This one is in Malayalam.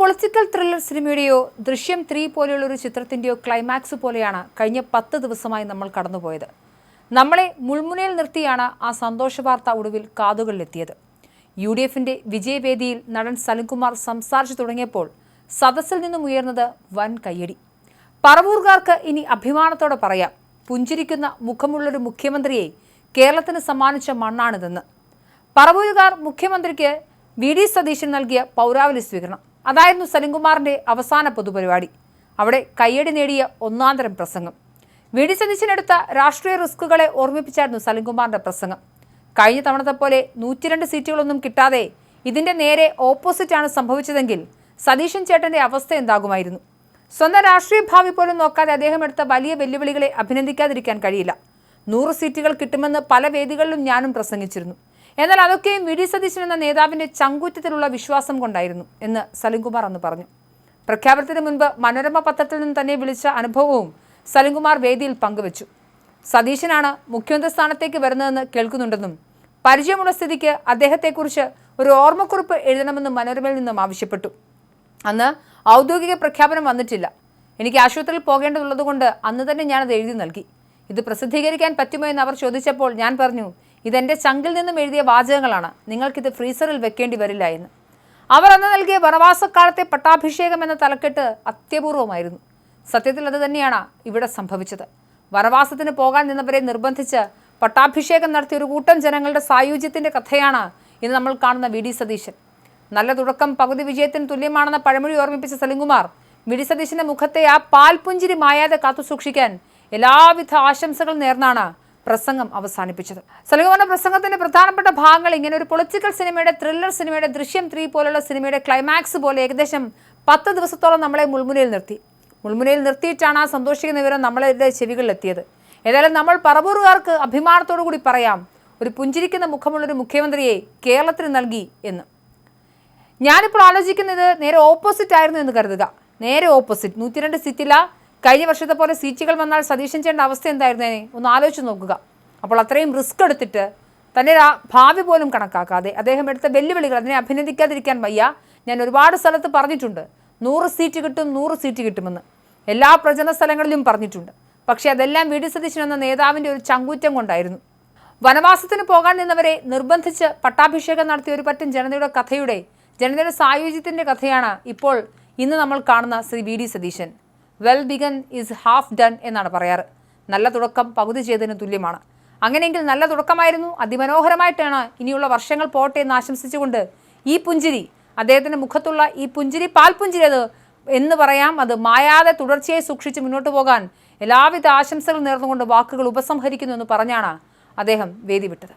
പൊളിറ്റിക്കൽ ത്രില്ലർ സിനിമയുടെയോ ദൃശ്യം 3 പോലെയുള്ള ഒരു ചിത്രത്തിൻ്റെയോ ക്ലൈമാക്സ് പോലെയാണ് കഴിഞ്ഞ 10 ദിവസമായി നമ്മൾ കടന്നുപോയത്. നമ്മളെ മുൾമുനയിൽ നിർത്തിയാണ് ആ സന്തോഷ വാർത്ത ഒടുവിൽ കാതുകളിലെത്തിയത്. UDFിൻ്റെ വിജയവേദിയിൽ നടൻ സലിംകുമാർ സംസാരിച്ചു തുടങ്ങിയപ്പോൾ സദസ്സിൽ നിന്നും ഉയർന്നത് വൻ കയ്യടി. പറവൂർകാർക്ക് ഇനി അഭിമാനത്തോടെ പറയാം, പുഞ്ചിരിക്കുന്ന മുഖമുള്ളൊരു മുഖ്യമന്ത്രിയെ കേരളത്തിന് സമ്മാനിച്ച മണ്ണാണിതെന്ന്. പറവൂരുകാർ മുഖ്യമന്ത്രിക്ക് VD സതീശൻ നൽകിയ പൗരാവലി സ്വീകരണം. അതായിരുന്നു സലിംകുമാറിൻ്റെ അവസാന പൊതുപരിപാടി. അവിടെ കയ്യടി നേടിയ ഒന്നാന്തരം പ്രസംഗം. VD സതീശൻ എടുത്ത രാഷ്ട്രീയ റിസ്കുകളെ ഓർമ്മിപ്പിച്ചായിരുന്നു സലിംകുമാറിൻ്റെ പ്രസംഗം. കഴിഞ്ഞ തവണത്തെ പോലെ 102 സീറ്റുകളൊന്നും കിട്ടാതെ ഇതിൻ്റെ നേരെ ഓപ്പോസിറ്റാണ് സംഭവിച്ചതെങ്കിൽ സതീശൻ ചേട്ടൻ്റെ അവസ്ഥ എന്താകുമായിരുന്നു? സ്വന്തം രാഷ്ട്രീയ ഭാവി പോലും നോക്കാതെ അദ്ദേഹം എടുത്ത വലിയ വെല്ലുവിളികളെ അഭിനന്ദിക്കാതിരിക്കാൻ കഴിയില്ല. 100 സീറ്റുകൾ കിട്ടുമെന്ന് പല വേദികളിലും ഞാനും പ്രസംഗിച്ചിരുന്നു. എന്നാൽ അതൊക്കെയും VD സതീശൻ എന്ന നേതാവിൻ്റെ ചങ്കൂറ്റത്തിലുള്ള വിശ്വാസം കൊണ്ടായിരുന്നു എന്ന് സലിംകുമാർ അന്ന് പറഞ്ഞു. പ്രഖ്യാപനത്തിന് മുൻപ് മനോരമ പത്രത്തിൽ നിന്ന് തന്നെ വിളിച്ച അനുഭവവും സലിംകുമാർ വേദിയിൽ പങ്കുവച്ചു. സതീശനാണ് മുഖ്യമന്ത്രി സ്ഥാനത്തേക്ക് വരുന്നതെന്ന് കേൾക്കുന്നുണ്ടെന്നും പരിചയമുള്ള സ്ഥിതിക്ക് അദ്ദേഹത്തെക്കുറിച്ച് ഒരു ഓർമ്മക്കുറിപ്പ് എഴുതണമെന്നും മനോരമയിൽ നിന്നും ആവശ്യപ്പെട്ടു. അന്ന് ഔദ്യോഗിക പ്രഖ്യാപനം വന്നിട്ടില്ല. എനിക്ക് ആശുപത്രിയിൽ പോകേണ്ടതുള്ളതുകൊണ്ട് അന്ന് തന്നെ ഞാനത് എഴുതി നൽകി. ഇത് പ്രസിദ്ധീകരിക്കാൻ പറ്റുമോ എന്ന് അവർ ചോദിച്ചപ്പോൾ ഞാൻ പറഞ്ഞു, ഇതെൻ്റെ ചങ്കിൽ നിന്നും എഴുതിയ വാചകങ്ങളാണ്, നിങ്ങൾക്കിത് ഫ്രീസറിൽ വെക്കേണ്ടി വരില്ല എന്ന്. അവർ അന്ന് നൽകിയ വനവാസക്കാലത്തെ പട്ടാഭിഷേകം എന്ന തലക്കെട്ട് അത്യപൂർവമായിരുന്നു. സത്യത്തിൽ അത് തന്നെയാണ് ഇവിടെ സംഭവിച്ചത്. വനവാസത്തിന് പോകാൻ നിന്നവരെ നിർബന്ധിച്ച് പട്ടാഭിഷേകം നടത്തിയ ഒരു കൂട്ടം ജനങ്ങളുടെ സായുജ്യത്തിൻ്റെ കഥയാണ് ഇന്ന് നമ്മൾ കാണുന്ന VD സതീശൻ. നല്ല തുടക്കം പകുതി വിജയത്തിന് തുല്യമാണെന്ന പഴമൊഴി ഓർമ്മിപ്പിച്ച സലിംകുമാർ VD സതീശൻ്റെ മുഖത്തെ ആ പാൽപുഞ്ചിരി മായാതെ കാത്തുസൂക്ഷിക്കാൻ എല്ലാവിധ ആശംസകൾ നേർന്നാണ് പ്രസംഗം അവസാനിപ്പിച്ചത്. സലിംകുമാറിന്റെ പ്രസംഗത്തിന്റെ പ്രധാനപ്പെട്ട ഭാഗങ്ങൾ ഇങ്ങനെ: ഒരു പൊളിറ്റിക്കൽ സിനിമയുടെ, ത്രില്ലർ സിനിമയുടെ, ദൃശ്യം 3 പോലുള്ള സിനിമയുടെ ക്ലൈമാക്സ് പോലെ ഏകദേശം 10 ദിവസത്തോളം നമ്മളെ മുൾമുനയിൽ നിർത്തിയിട്ടാണ് ആ സന്തോഷിക്കുന്ന വിവരം നമ്മളുടെ ചെവികളിലെത്തിയത്. ഏതായാലും നമ്മൾ പറവൂറുകാർക്ക് അഭിമാനത്തോടു കൂടി പറയാം, ഒരു പുഞ്ചിരിക്കുന്ന മുഖമുള്ളൊരു മുഖ്യമന്ത്രിയെ കേരളത്തിന് നൽകി എന്ന്. ഞാനിപ്പോൾ ആലോചിക്കുന്നത് നേരെ ഓപ്പോസിറ്റ് ആയിരുന്നു എന്ന് കരുതുക. നേരെ ഓപ്പോസിറ്റ്. 102 സീറ്റില്ല. കഴിഞ്ഞ വർഷത്തെ പോലെ സീറ്റുകൾ വന്നാൽ സതീശൻ ചേട്ടൻ്റെ അവസ്ഥ എന്തായിരുന്നേനെ ഒന്ന് ആലോചിച്ച് നോക്കുക. അപ്പോൾ അത്രയും റിസ്ക് എടുത്തിട്ട് തൻ്റെ ഭാവി പോലും കണക്കാക്കാതെ അദ്ദേഹം എടുത്ത വെല്ലുവിളികൾ, അതിനെ അഭിനന്ദിക്കാതിരിക്കാൻ വയ്യ. ഞാൻ ഒരുപാട് സ്ഥലത്ത് പറഞ്ഞിട്ടുണ്ട്, 100 സീറ്റ് കിട്ടും, 100 സീറ്റ് കിട്ടുമെന്ന് എല്ലാ പ്രചരണ സ്ഥലങ്ങളിലും പറഞ്ഞിട്ടുണ്ട്. പക്ഷേ അതെല്ലാം VD സതീശൻ എന്ന നേതാവിൻ്റെ ഒരു ചങ്കൂറ്റം കൊണ്ടായിരുന്നു. വനവാസത്തിന് പോകാൻ നിന്നവരെ നിർബന്ധിച്ച് പട്ടാഭിഷേകം നടത്തിയ ഒരു പറ്റം ജനതയുടെ സായുജ്യത്തിൻ്റെ കഥയാണ് ഇപ്പോൾ ഇന്ന് നമ്മൾ കാണുന്ന Shri VD Satheesan. Well began is half done എന്നാണ് പറയാറ്. നല്ല തുടക്കം പകുതി ചെയ്തതിന് തുല്യമാണ്. അങ്ങനെയെങ്കിൽ നല്ല തുടക്കമായിരുന്നു, അതിമനോഹരമായിട്ടാണ്. ഇനിയുള്ള വർഷങ്ങൾ പോട്ടെ എന്ന് ആശംസിച്ചുകൊണ്ട് ഈ പുഞ്ചിരി, അദ്ദേഹത്തിൻ്റെ മുഖത്തുള്ള ഈ പുഞ്ചിരി, പാൽപുഞ്ചിരി അത് എന്ന് പറയാം, അത് മായാതെ തുടർച്ചയായി സൂക്ഷിച്ച് മുന്നോട്ട് പോകാൻ എല്ലാവിധ ആശംസകൾ നേർന്നുകൊണ്ട് വാക്കുകൾ ഉപസംഹരിക്കുന്നു എന്ന് പറഞ്ഞാണ് അദ്ദേഹം വേദി വിട്ടത്.